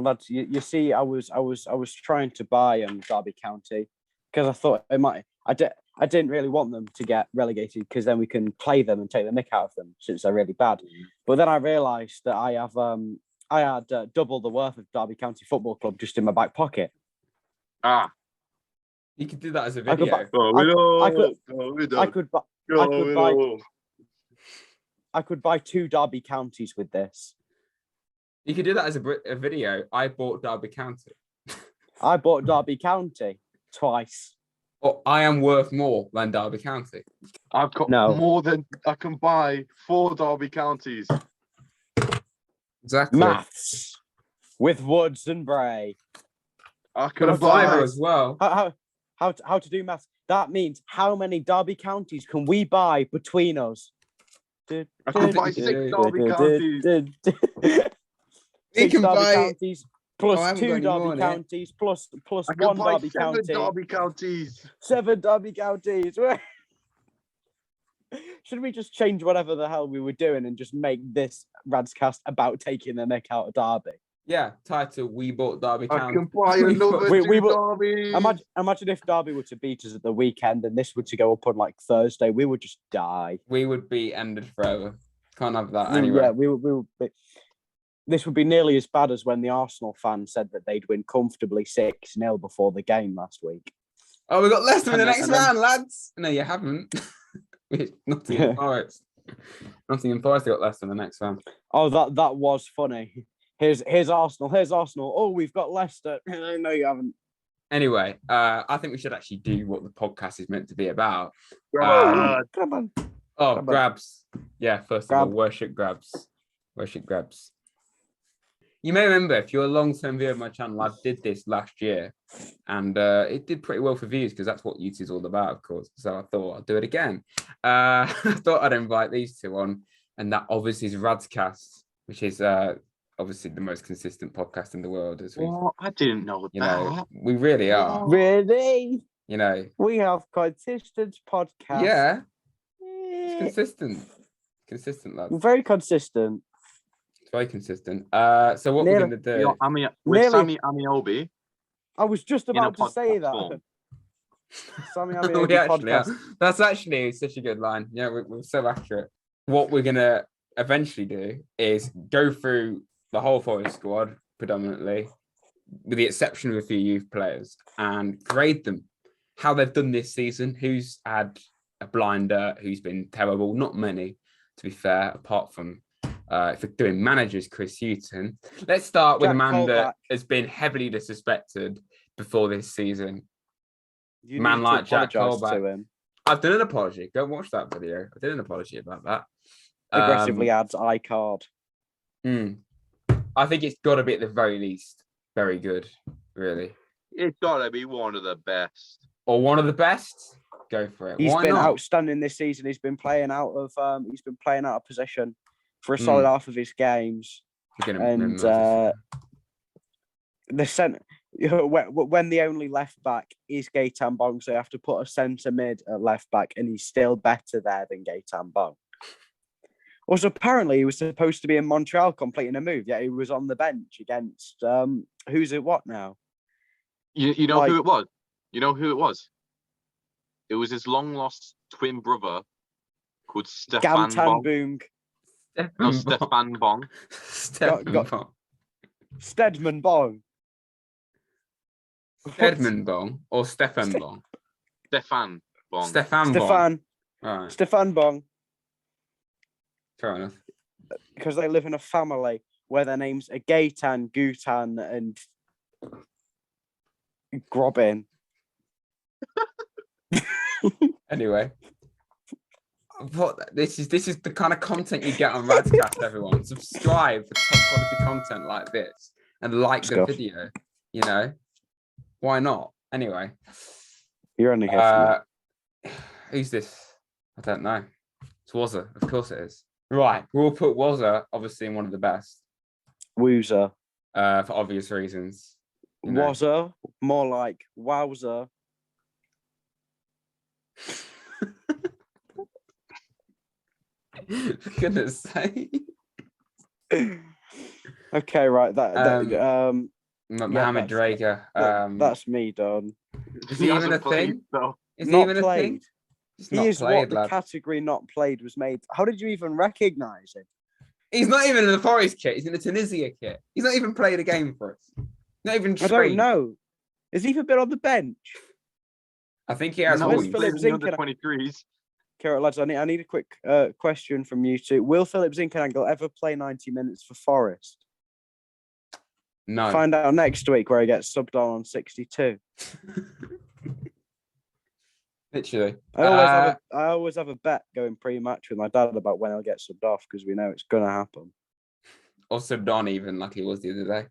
lads, you see, I was trying to buy Derby County because I thought it might. I didn't really want them to get relegated because then we can play them and take the mick out of them since they're really bad. But then I realised that I had double the worth of Derby County Football Club just in my back pocket. You could do that as a video. I could buy 2 Derby Counties with this. You could do that as a video. I bought Derby County. I bought Derby County twice. Well, I am worth more than Derby County. I've got more than I can buy 4 Derby Counties. Exactly. Maths with Woods and Bray. I can buy fiver as well. How to do maths? That means how many Derby Counties can we buy between us? I can buy 6 Derby Counties. We can buy counties plus 2 Derby Counties plus 1 Derby County. 7 Derby Counties. 7 Derby Counties. Should we just change whatever the hell we were doing and just make this RadsCast about taking the mick out of Derby? Yeah, title, we bought Derby County. I can buy another 2 Derbies. Imagine if Derby were to beat us at the weekend and this were to go up on like Thursday, we would just die. We would be ended forever. Can't have that anyway. Yeah, we would be. This would be nearly as bad as when the Arsenal fans said that they'd win comfortably 6-0 before the game last week. Oh, we got Leicester in the next round, lads. No, you haven't. Nottingham Forest. Nottingham Forest got Leicester in the next round. Oh, that was funny. Here's Arsenal. Here's Arsenal. Oh, we've got Leicester. No, you haven't. Anyway, I think we should actually do what the podcast is meant to be about. Come on. Grabs. Yeah, first of all, worship grabs. Worship grabs. You may remember, if you're a long-term viewer of my channel, I did this last year, and it did pretty well for views because that's what YouTube's all about, of course. So I thought I'd do it again. I thought I'd invite these two on, and that obviously is RadsCast, which is obviously the most consistent podcast in the world. I didn't know that. We really are. Really? We have consistent podcast. Yeah. It's consistent. Consistent, lads. Very consistent. Very consistent. So what we're going to do... With Sammy Amiobi. I was just about to say that. Sammy Amiobi podcast. That's actually such a good line. Yeah, we're so accurate. What we're going to eventually do is go through the whole Forest squad, predominantly, with the exception of a few youth players, and grade them. How they've done this season, who's had a blinder, who's been terrible. Not many, to be fair, apart from... if we're doing managers, Chris Hughton. Let's start with a man that has been heavily disrespected before this season. Man like Jack Colback. I've done an apology. Go watch that video. I did an apology about that. Aggressively adds iCard. I think it's got to be at the very least very good, really. It's got to be one of the best. Or one of the best? Go for it. He's been outstanding this season. He's been playing out of position for a solid half of his games, and the centre when the only left back is Gaetan Bong, so you have to put a centre mid at left back, and he's still better there than Gaetan Bong. Also, apparently, he was supposed to be in Montreal completing a move, yet he was on the bench against who's it? What now? You know who it was? You know who it was? It was his long lost twin brother called Stefan Bong. No, Stefan Bong. Stedman Bong. Stedman Bong or Stefan Bong? Stefan Bong. Stefan. Right. Stefan Bong. Fair enough. Because they live in a family where their names are Gaetan, Gutan, and Grobin. Anyway. This is the kind of content you get on RadsCast, everyone. Subscribe for top quality content like this and like the video. Why not? Anyway, you're only here for who's this? I don't know. It's Wazza, of course it is. Right, we'll put Wazza obviously in one of the best. Woozer, for obvious reasons. Wazza, more like Wowzer. For goodness sake. Okay, right. Mohamed Drager. That's me done. Is he even a thing? So. Is he even a played. thing? It's He not is played, what the lad. category not played was made. How did you even recognise him? He's not even in the Forest kit. He's in the Tunisia kit. He's not even played a game for us. Not even I don't know. Has he even been on the bench? I think he has. No, Where's he's Philip played in the Zinkernuggle? under-23s. Okay, lads, I need a quick question from you two. Will Philip Zinkernuggle ever play 90 minutes for Forest? No. Find out next week where he gets subbed on 62. Literally. I always have a bet going pre-match with my dad about when he'll get subbed off because we know it's gonna happen. Or subbed on even like he was the other day.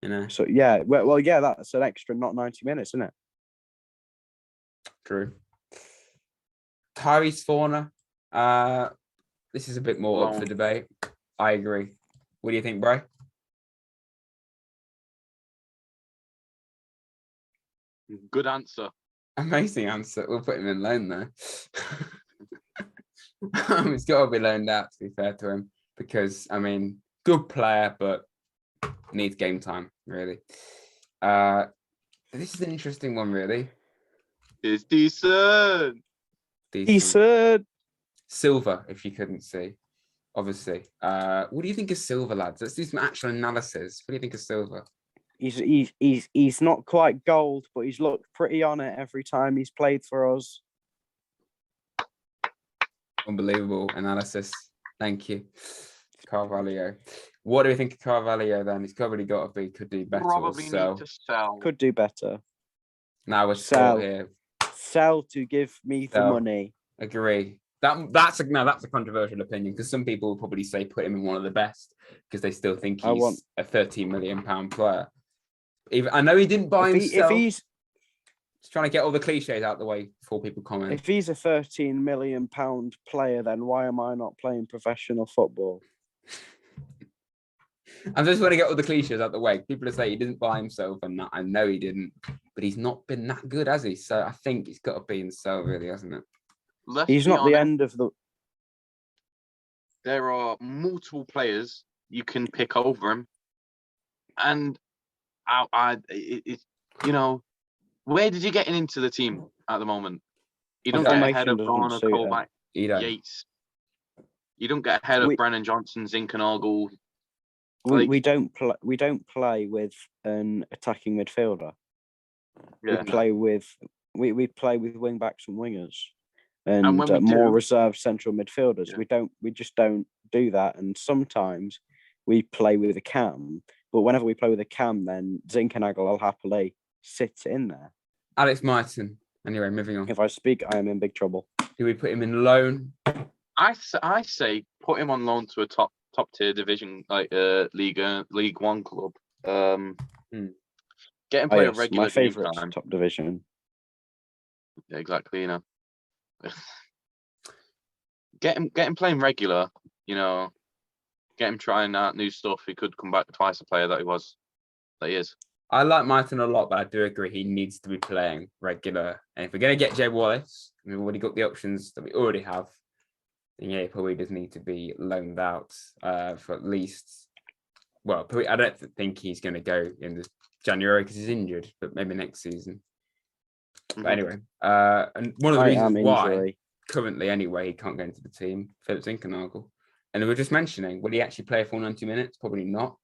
You know. So yeah, well, yeah, that's an extra not 90 minutes, isn't it? True. Tyrese Forner. This is a bit more up for debate. I agree. What do you think, bro? Good answer. Amazing answer. We'll put him in loan there. It's got to be loaned out, to be fair to him, because I mean, good player, but needs game time, really. This is an interesting one, really. It's decent. Decent. Silver, if you couldn't see, obviously. What do you think of Silver, lads? Let's do some actual analysis. What do you think of Silver? He's not quite gold, but he's looked pretty on it every time he's played for us. Unbelievable analysis. Thank you. Carvalho. What do we think of Carvalho then? He's probably got to be, could do better. Probably sell. need to sell. Could do better. Now we're Sell. still here. Sell to give me the money. Agree. That's a controversial opinion because some people will probably say put him in one of the best because they still think he's a £13 million player. I know he didn't buy himself. If he's just trying to get all the cliches out the way before people comment. If he's a £13 million player, then why am I not playing professional football? I just want to get all the cliches out the way. People say he didn't buy himself, and I know he didn't, but he's not been that good, has he? So I think he's got to be in sell, really, hasn't it? He's not the end of the. There are multiple players you can pick over him, and you know, where did you get into the team at the moment? You don't get ahead of Garner, Colback, Yates. You don't get ahead of Brennan Johnson, Zinkernuggle. We don't play with an attacking midfielder. Yeah, we play with wing backs and wingers and more reserved central midfielders. Yeah. We just don't do that. And sometimes we play with a cam, but whenever we play with a cam, then Zinkernuggle will happily sit in there. Alex Myton. Anyway, moving on. If I speak, I am in big trouble. Do we put him in loan? I say put him on loan to a top tier division like League One club. Get him play a regular. My favourite top division. Yeah, exactly. You know, get him playing regular. You know, get him trying out new stuff. He could come back twice the player that he is. I like Myton a lot, but I do agree he needs to be playing regular. And if we're going to get Jay Wallace, we've already got the options that we already have. Then yeah, he probably does need to be loaned out for at least. Well, I don't think he's going to go in the January because he's injured, but maybe next season. But anyway, and one of the reasons why currently, anyway, he can't go into the team, Philip Zinkernuggle. And we were just mentioning, will he actually play a full 90 minutes? Probably not.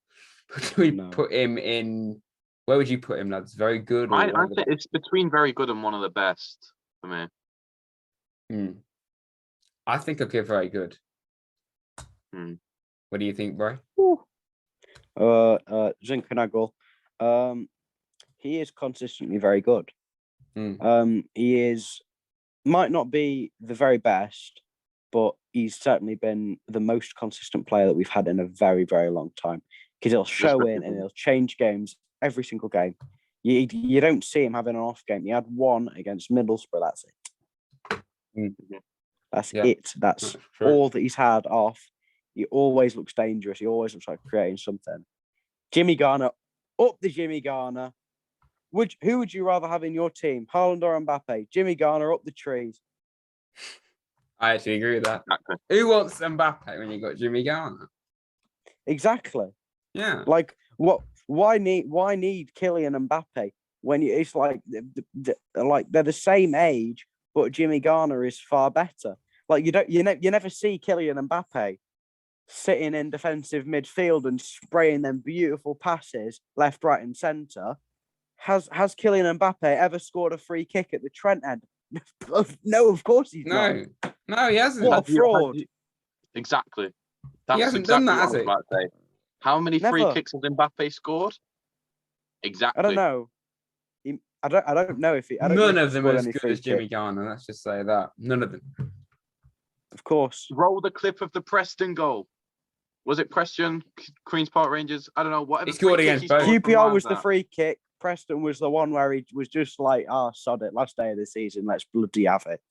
But do we put him in? Where would you put him, lads? Very good? I think it's between very good and one of the best for me. I think I'll give very good. What do you think, bro? Zinkernuggle. He is consistently very good. He might not be the very best, but he's certainly been the most consistent player that we've had in a very, very long time. Because he'll show in and he'll change games every single game. You don't see him having an off game. He had one against Middlesbrough. That's it. That's it. That's all that he's had off. He always looks dangerous. He always looks like creating something. Jimmy Garner, up the Jimmy Garner. Who would you rather have in your team, Haaland or Mbappe? Jimmy Garner up the trees. I actually agree with that. Who wants Mbappe when you got Jimmy Garner? Exactly. Yeah. Like what? Why need Kylian Mbappe when it's like they're the same age, but Jimmy Garner is far better. Like you never see Kylian Mbappe sitting in defensive midfield and spraying them beautiful passes left, right, and centre. Has Kylian Mbappe ever scored a free kick at the Trent end? No, of course he's not. No, he hasn't. What a fraud! Exactly. He hasn't done that, has he? About to say. How many free Never. kicks has Mbappe scored? Exactly. I don't know. I don't know if he. None of them are as good as Jimmy Garner. Let's just say that. None of them. Of course. Roll the clip of the Preston goal. Was it Preston, Queen's Park Rangers? I don't know. Whatever. He scored against both. QPR was the free kick. Preston was the one where he was just like, sod it. Last day of the season. Let's bloody have it.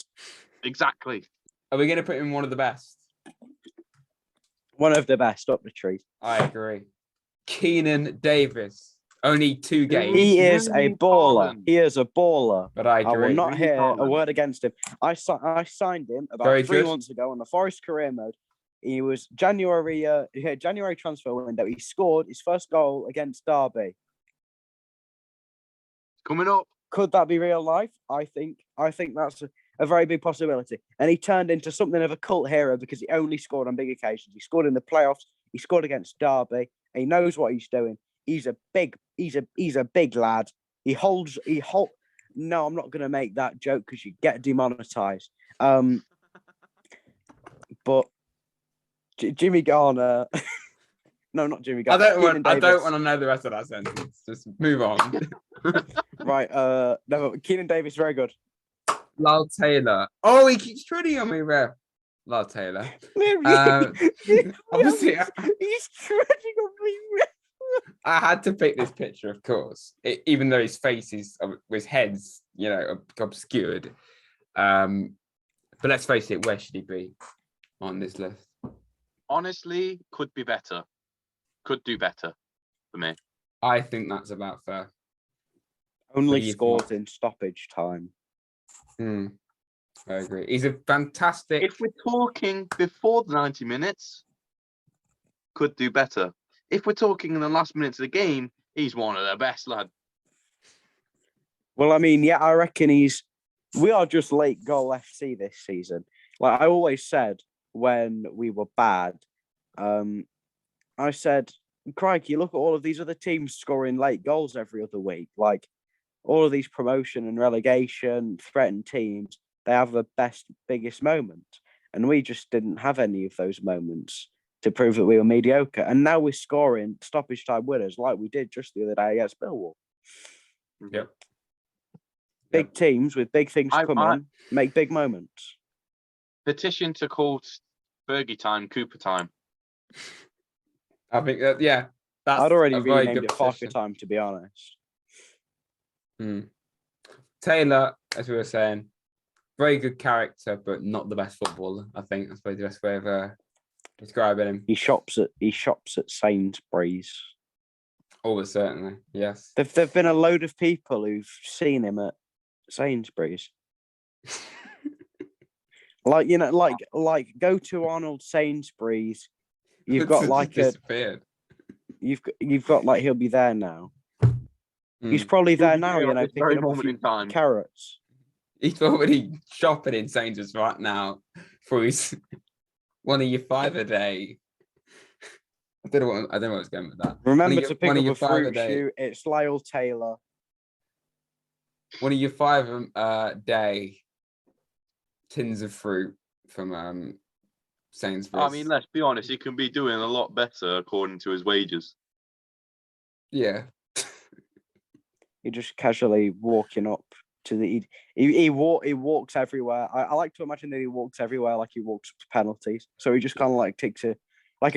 Exactly. Are we going to put him one of the best? One of the best, up the tree. I agree. Keenan Davis. Only 2 games. He is a baller. He is a baller. But I agree. I will not hear a word against him. I signed him about 3 months ago on the Forest career mode. He was January transfer window. He scored his first goal against Derby. Coming up. Could that be real life? I think that's a very big possibility. And he turned into something of a cult hero because he only scored on big occasions. He scored in the playoffs. He scored against Derby. He knows what he's doing. He's a big lad. He holds. No, I'm not going to make that joke because you get demonetized. But Jimmy Garner. No, not Jimmy Garner. I don't want to know the rest of that sentence. Just move on. Right. No, Keenan Davis, very good. Lyle Taylor. Oh, he keeps treading on me, ref. Lyle Taylor. Obviously, he's treading on me, ref. I had to pick this picture, of course, even though his face his head's, obscured. But let's face it, where should he be on this list? Honestly, could be better. Could do better for me. I think that's about fair. Only scored in stoppage time. I agree. He's a fantastic. If we're talking before the 90 minutes, could do better. If we're talking in the last minutes of the game, he's one of the best, lad. Well, I mean, yeah, I reckon we are just late goal FC this season. Like I always said when we were bad, I said, crikey, look at all of these other teams scoring late goals every other week. Like all of these promotion and relegation threatened teams, they have the biggest moment. And we just didn't have any of those moments to prove that we were mediocre. And now we're scoring stoppage time winners like we did just the other day against Millwall. Yep. Big teams with big things coming make big moments. Petition to call Fergie time Cooper time. I think that, that's I'd already renamed it Parker time, to be honest. Taylor, as we were saying, very good character, but not the best footballer. I think that's probably the best way of describing him. He shops at Sainsbury's. Almost certainly, yes. There've been a load of people who've seen him at Sainsbury's. Like go to Arnold Sainsbury's. You've got like disappeared. You've got like he'll be there now. He's probably there now, picking up a few carrots. He's already shopping in Sainsbury's right now for his one of your 5 a day. I don't know what's going with that. Remember to pick up a fruit shoe. It's Lyle Taylor. One of your 5 a day tins of fruit from Sainsbury's. I mean, let's be honest, he can be doing a lot better according to his wages. Yeah. You're just casually walking up to the. He walks everywhere. I like to imagine that he walks everywhere like he walks to penalties. So he just kind of like takes a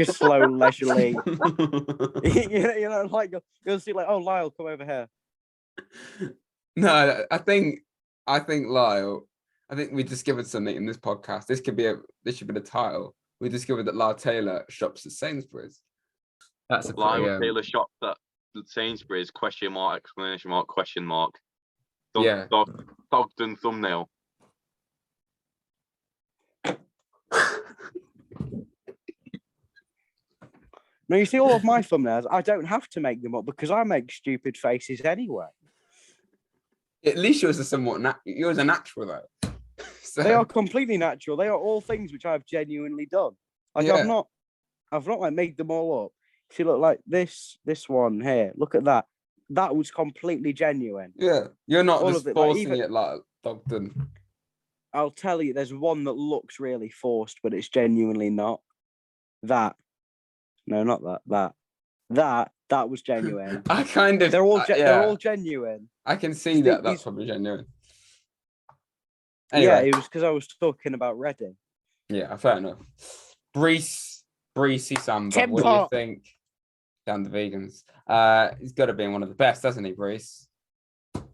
slow, leisurely. Like you'll see, like, oh, Lyle, come over here. No, I think Lyle. I think we discovered something in this podcast. This should be the title. We discovered that Lyle Taylor shops at Sainsbury's. That's a Lyle Taylor shops at Sainsbury's ? Exclamation mark ? Question mark. Dogden thumbnail. No, you see, all of my thumbnails, I don't have to make them up because I make stupid faces anyway. At least yours are somewhat yours are natural though. So, They are completely natural. They are all things which I've genuinely done. Like Yeah. I've not like made them all up. See, look, like this one here. Look at that. That was completely genuine. yeah, you're not All just of it, like, forcing even- it like Dogden. I'll tell you, there's one that looks really forced, but it's genuinely not. That. No, not that. That was genuine. I kind of. They're all yeah, all genuine. I can see that. That's probably genuine. Anyway, Yeah, it was because I was talking about Reading. yeah, fair enough. Breezy Samba. Tim What do you Pot. think? Down the vegans. He's got to be one of the best, hasn't he, Brees?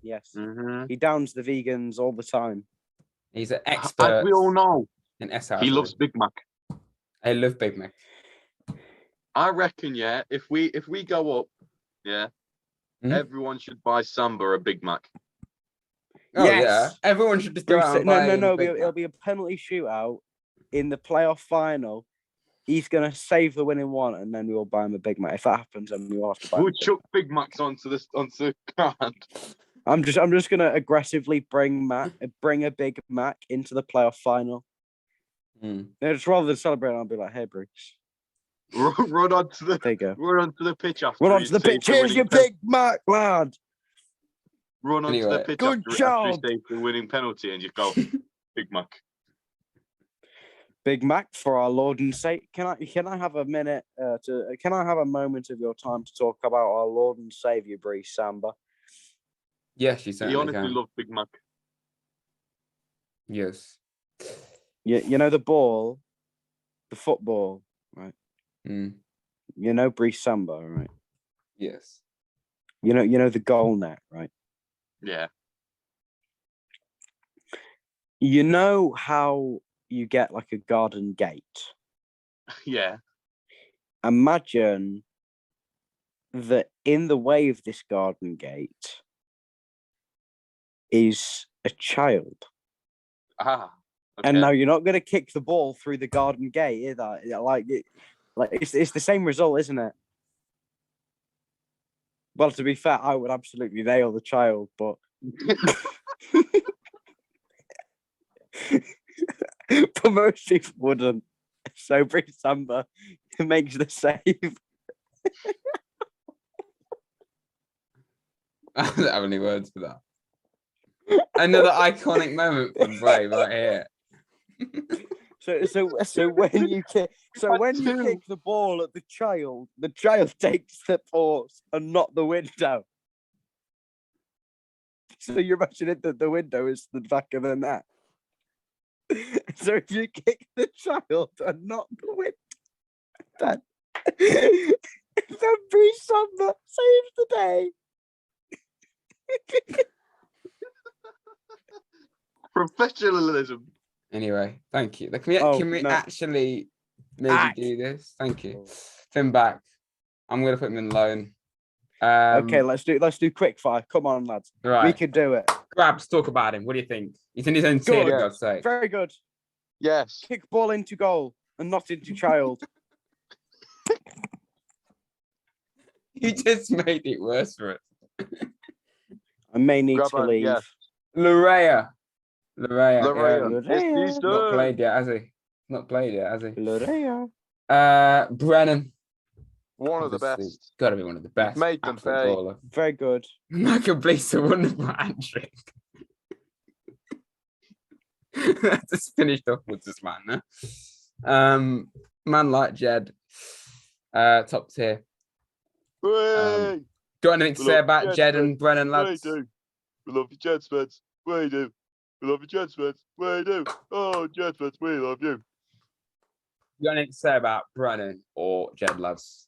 Yes, Mm-hmm. he downs the vegans all the time. He's an expert. As we all know, in SR. he loves Big Mac. I love Big Mac. I reckon, yeah, if we go up, yeah, everyone should buy Samba a Big Mac. Oh Yes. yeah, everyone should just go out and buy No. a Big It'll Mac. be a penalty shootout in the playoff final. He's gonna save the winning one, and then we'll buy him a Big Mac. If that happens, then we'll have to buy. We'll chuck Big Macs onto the ground. I'm just gonna aggressively bring a Big Mac into the playoff final. Just rather than celebrate, I'll be like, "Hey, Bruce, Run onto the there you go. Run onto the pitch after. Run onto the pitch. Here's your Big Mac, lad. Run onto the pitch good after job. he saves the winning penalty and just go Big Mac. Big Mac for our Lord and Savior. Can I have a minute can I have a moment of your time to talk about our Lord and Savior, Brees Samba? Yes, you He certainly honestly can. loved Big Mac. Yes. You know the ball, the football, right? Mm. You know Brees Samba, right? Yes. You know the goal net, right? Yeah. You know how you get like a garden gate? Yeah. Imagine that in the way of this garden gate is a child. Ah. Okay. And now you're not going to kick the ball through the garden gate, either. It's the same result, isn't it? Well, to be fair, I would absolutely nail the child, but but most people wouldn't. So Britt Samba makes the save. I don't have any words for that. Another iconic moment from Bray right here. So when you kick the ball at the child takes the post and not the window. So you're imagining that the window is the back of the net. So if you kick the child and not the window, then Brees Samba saves the day. Professionalism. Anyway, thank you. Can we actually maybe do this? Thank you. Finn back. I'm gonna put him in loan. Okay, let's do quick fire. Come on, lads. Right. We can do it. Grabs, talk about him. What do you think? He's in his own tier, for God's sake. Very good. Yes. Kick ball into goal and not into child. You just made it worse for us. I may need to leave. Yes. Larea. Larea. Yes, Not played yet, has he? Larea. Brennan. One of the best. Got to be one of the best. Made them pay. Baller. Very good. Michael Blease, a wonderful hat-trick. Just finished off with this man. Man like Jed. Top tier. Got anything to say about Jed and Brennan, lads? We love you, Jed Spence. We do. We love you, Jed Spence. We do. Oh, Jed Spence, we love you. You got anything to say about Brennan or Jed, lads?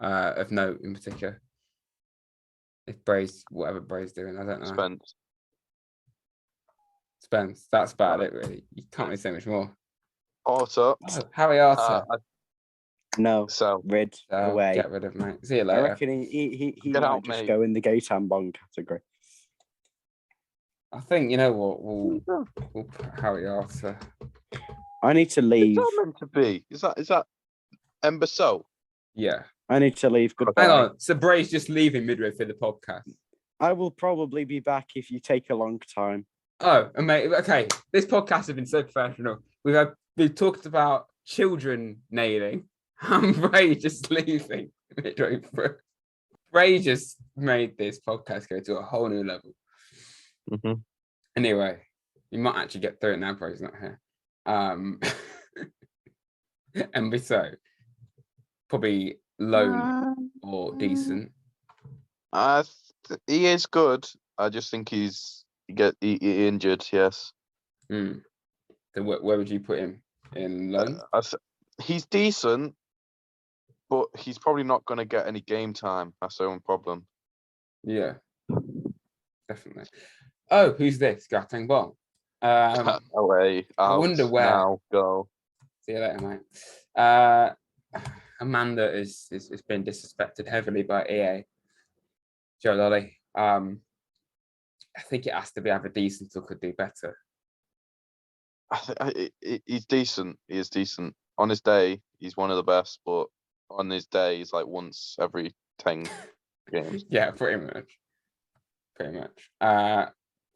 Of note in particular. If whatever Bray's doing, I don't know. Spence. That's about it, really. You can't really say much more. Arthur. Harry Arthur. No. So rid away. Get rid of, mate. See you later. I reckon he might just go in the Gaetan Bond category. I think, you know what, we'll put Harry Arthur. I need to leave. Is that meant to be? Is that Embassy? Yeah. I need to leave. Goodbye. Hang on. So Bray's just leaving midway through the podcast. I will probably be back if you take a long time. Oh, amazing. Okay. This podcast has been so professional. We've talked about children nailing. Bray just leaving midway through. Bray just made this podcast go to a whole new level. Mm-hmm. Anyway, you might actually get through it now. Bray's not here. And so probably low or decent. He is good. I just think he injured. Yes. So where would you put him in loan? He's decent, but he's probably not going to get any game time. That's the only problem. Yeah, definitely. Oh, who's this? Gatang Bong. Away. I wonder where. Now, go. See you later, mate. Amanda has been disrespected heavily by EA. Joe Lolly. I think it has to be either decent or could do better. He's decent. He is decent. On his day, he's one of the best, but on his day, he's like once every 10 games. Yeah, pretty much.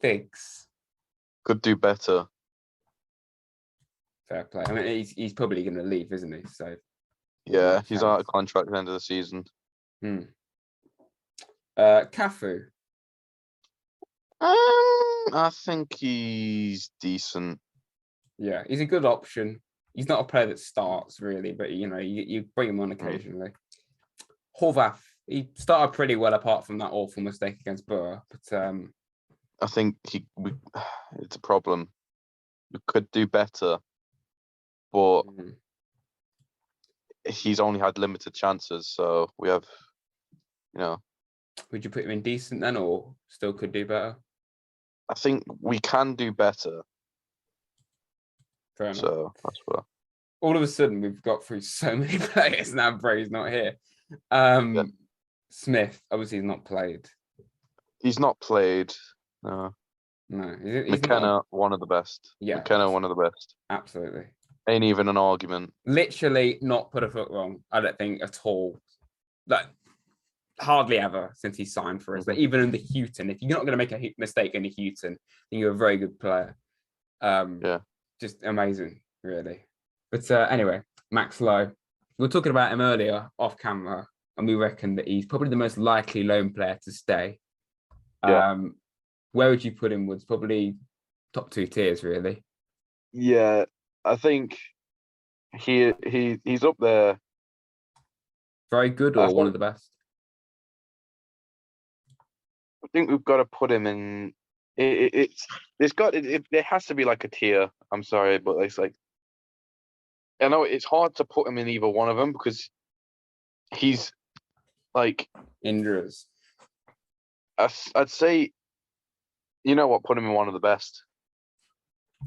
Figs. Could do better. Fair play. I mean, he's probably going to leave, isn't he? So yeah, he's out of contract at the end of the season. Cafu. I think he's decent. Yeah, he's a good option. He's not a player that starts really, but you bring him on occasionally. Horvath, he started pretty well apart from that awful mistake against Borough, but I think it's a problem. We could do better, but he's only had limited chances, so we have, Would you put him in decent then, or still could do better? I think we can do better. Fair enough. So that's what. All of a sudden, we've got through so many players now. Bray's not here. Smith, obviously, he's not played. He's not played. No. He's McKenna, one of the best. Yeah. McKenna, one of the best. Absolutely. Ain't even an argument. Literally not put a foot wrong, I don't think, at all. Like, hardly ever since he signed for us. But even in the Houghton, if you're not going to make a mistake in the Houghton, then you're a very good player. Yeah. Just amazing, really. But anyway, Max Lowe. We were talking about him earlier off camera, and we reckon that he's probably the most likely loan player to stay. Yeah. Where would you put him? Woods? Probably top 2 tiers, really. Yeah, I think he's up there. Very good, or one of the best? I think we've got to put him in. There has to be like a tier. I'm sorry, but it's like, I know it's hard to put him in either one of them because he's like injures. I'd say, you know what, put him in one of the best.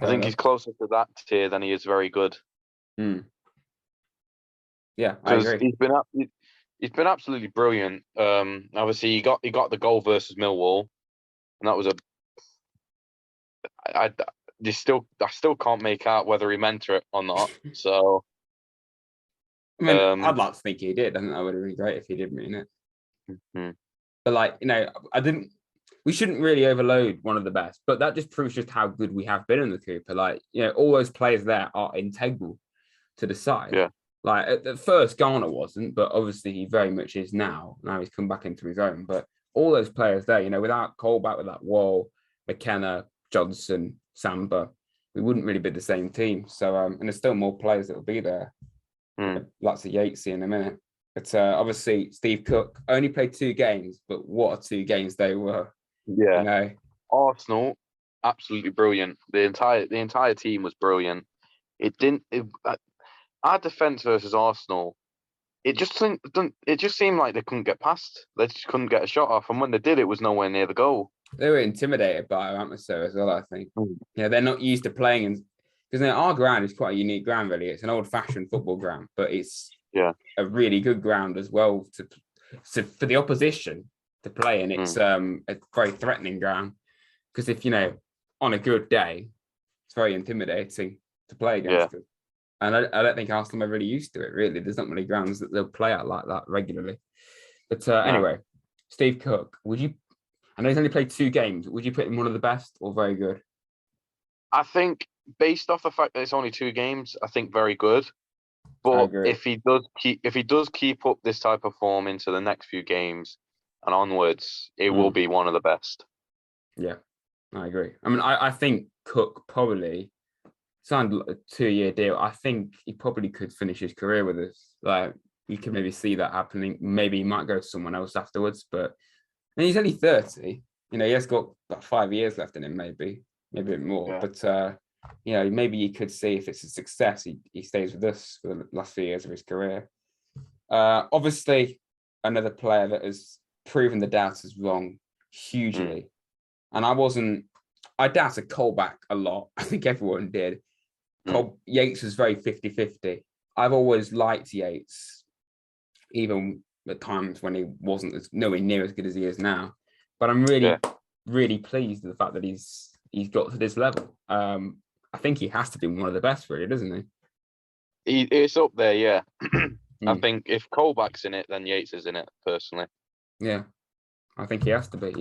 I think he's closer to that tier than he is very good. Yeah, I agree. He's been absolutely brilliant. Obviously he got the goal versus Millwall, and that was I still can't make out whether he meant it or not. So I mean, I'd like to think he did. I think that would have been great if he did mean it. Mm-hmm. But we shouldn't really overload one of the best, but that just proves just how good we have been in the Cooper. All those players there are integral to the side. Yeah. Like at first, Garner wasn't, but obviously he very much is now. Now he's come back into his own. But all those players there, without Colback, without Wall, McKenna, Johnson, Samba, we wouldn't really be the same team. So, and there's still more players that will be there. Lots of Yatesy in a minute. But obviously, Steve Cook only played 2 games, but what 2 games they were. Yeah. Arsenal, absolutely brilliant. The entire team was brilliant. Our defense versus Arsenal, it just seemed like they couldn't get past. They just couldn't get a shot off, and when they did, it was nowhere near the goal. They were intimidated by our atmosphere as well, I think. They're not used to playing in, because our ground is quite a unique ground, really. It's an old-fashioned football ground, but it's a really good ground as well for the opposition to play in. It's a very threatening ground, because if on a good day, it's very intimidating to play against it. And I don't think Arsenal are really used to it, really. There's not many grounds that they'll play at like that regularly. But anyway, Steve Cook, I know he's only played 2 games. Would you put him one of the best or very good? I think based off the fact that it's only 2 games, I think very good. But if he does keep up this type of form into the next few games and onwards, it will be one of the best. Yeah, I agree. I mean, I think Cook probably signed a 2-year deal. I think he probably could finish his career with us. Like, you could maybe see that happening. Maybe he might go to someone else afterwards, but he's only 30. He has got about 5 years left in him, maybe a bit more. Yeah. But maybe you could see if it's a success, he stays with us for the last few years of his career. Obviously, another player that has proven the doubters wrong hugely. And I doubted Colback a lot. I think everyone did. Yates was very 50-50. I've always liked Yates, even at times when he wasn't nowhere near as good as he is now. But I'm really pleased with the fact that he's got to this level. I think he has to be one of the best, really, doesn't he? It's up there, yeah. I think if Colback's in it, then Yates is in it, personally. Yeah, I think he has to be.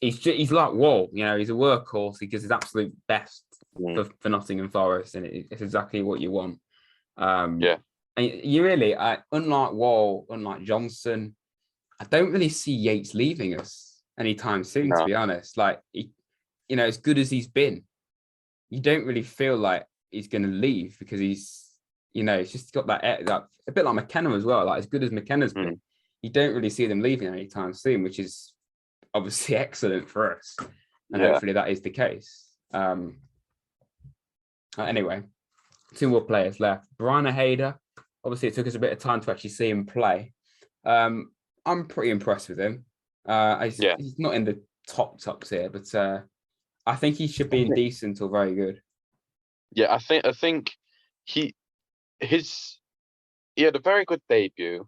He's like Wall, he's a workhorse. He gives his absolute best for Nottingham Forest, and it's exactly what you want. And you really, unlike Wall, unlike Johnson, I don't really see Yates leaving us anytime soon, to be honest. Like, as good as he's been, you don't really feel like he's going to leave because he's just got that a bit like McKenna as well. Like, as good as McKenna's been, you don't really see them leaving anytime soon, which is obviously excellent for us. And hopefully that is the case. Anyway, 2 more players left. Briana Hayder. Obviously, it took us a bit of time to actually see him play. I'm pretty impressed with him. He's not in the tops here, but I think he should be in decent or very good. Yeah, I think he had a very good debut,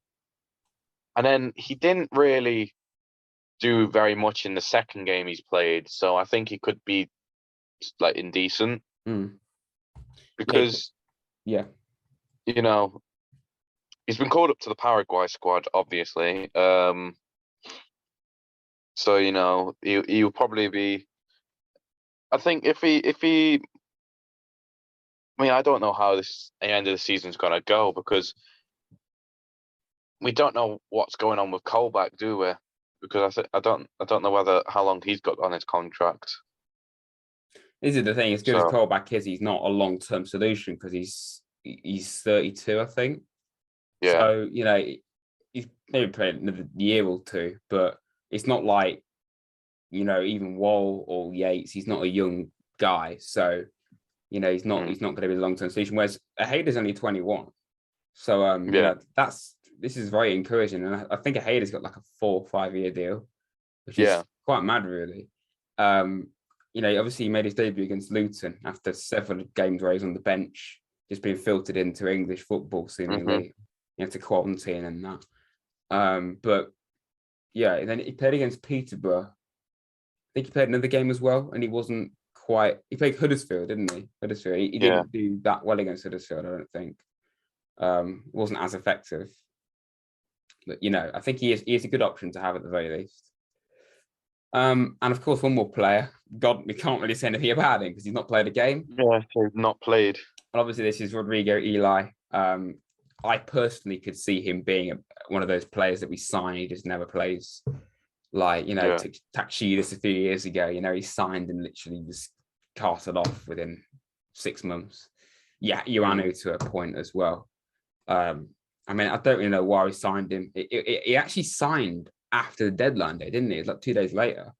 and then he didn't really do very much in the second game he's played. So I think he could be like indecent because he's been called up to the Paraguay squad, obviously. So he'll probably be. I think if he. I mean, I don't know how this end of the season's gonna go because we don't know what's going on with Colback, do we? Because I don't know how long he's got on his contract. This is the thing. As good as Colback is, he's not a long-term solution because he's 32, I think. Yeah. So he's maybe played another year or 2, but it's not like even Wall or Yates. He's not a young guy, so he's not going to be the long-term solution. Whereas Hayder's only 21, so this is very encouraging, and I think Hayder's got like a 4 or 5 year deal, which is quite mad, really. Obviously he made his debut against Luton after several games where he was on the bench, just being filtered into English football seemingly. You had to quarantine and that. But then he played against Peterborough. I think he played another game as well, and he wasn't quite. He played Huddersfield, didn't he? Huddersfield. He didn't do that well against Huddersfield, I don't think. Wasn't as effective. But I think he is a good option to have at the very least. And of course, one more player. God, we can't really say anything about him because he's not played a game. Yeah, he's not played. And obviously, this is Rodrigo Eli. I personally could see him being one of those players that we sign. He just never plays. Like Takshidas a few years ago. He signed and literally was carted off within 6 months. Yeah, Ioannou to a point as well. I mean, I don't really know why he signed him. He actually signed after the deadline day, didn't he? It's like 2 days later.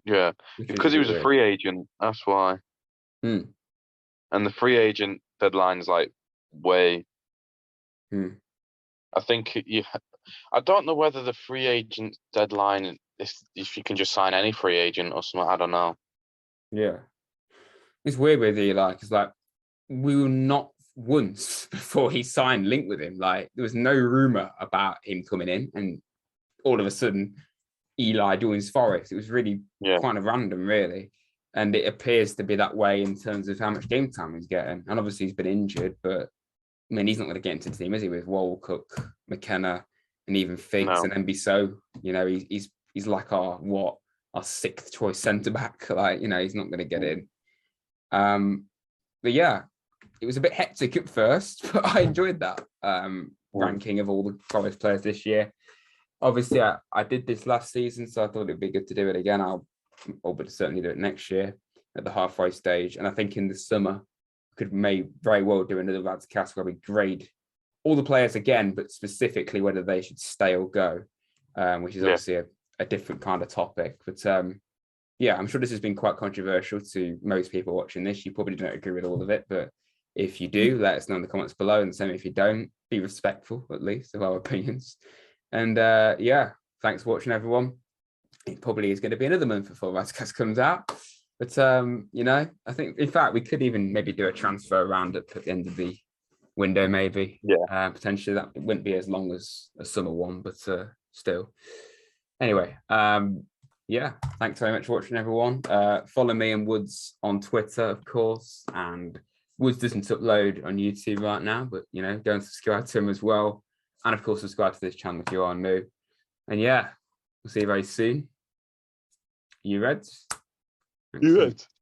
Yeah, because he was a free agent. That's why. And the free agent deadline is like way. I think I don't know whether the free agent deadline is if you can just sign any free agent or something. I don't know. Yeah, it's weird with Eli because we were not once before he signed linked with him. Like, there was no rumor about him coming in, and all of a sudden Eli joins Forest. It was really kind of random, really. And it appears to be that way in terms of how much game time he's getting. And obviously he's been injured, but I mean, he's not going to get into the team, is he? With Walcook, McKenna, and even Figs and Mbiso. You know, he's like our 6th choice centre back. Like, you know, he's not going to get in. But yeah, it was a bit hectic at first, but I enjoyed that ranking of all the Forest players this year. Obviously, I did this last season, so I thought it'd be good to do it again. I'll certainly do it next year at the halfway stage. And I think in the summer, may very well do another RadsCast where we grade all the players again, but specifically whether they should stay or go, which is obviously a different kind of topic. But yeah, I'm sure this has been quite controversial to most people watching this. You probably don't agree with all of it, but if you do, let us know in the comments below. And same if you don't, be respectful at least of our opinions. And yeah, thanks for watching, everyone. It probably is going to be another month before RadsCast comes out. But, you know, I think, in fact, we could even maybe do a transfer roundup at the end of the window, maybe. Yeah. Potentially that it wouldn't be as long as a summer one, but still. Anyway, yeah, thanks very much for watching, everyone. Follow me and Woods on Twitter, of course. And Woods doesn't upload on YouTube right now, but, you know, go and subscribe to him as well. And, of course, subscribe to this channel if you are new. And, yeah, we'll see you very soon. You Reds? You Reds.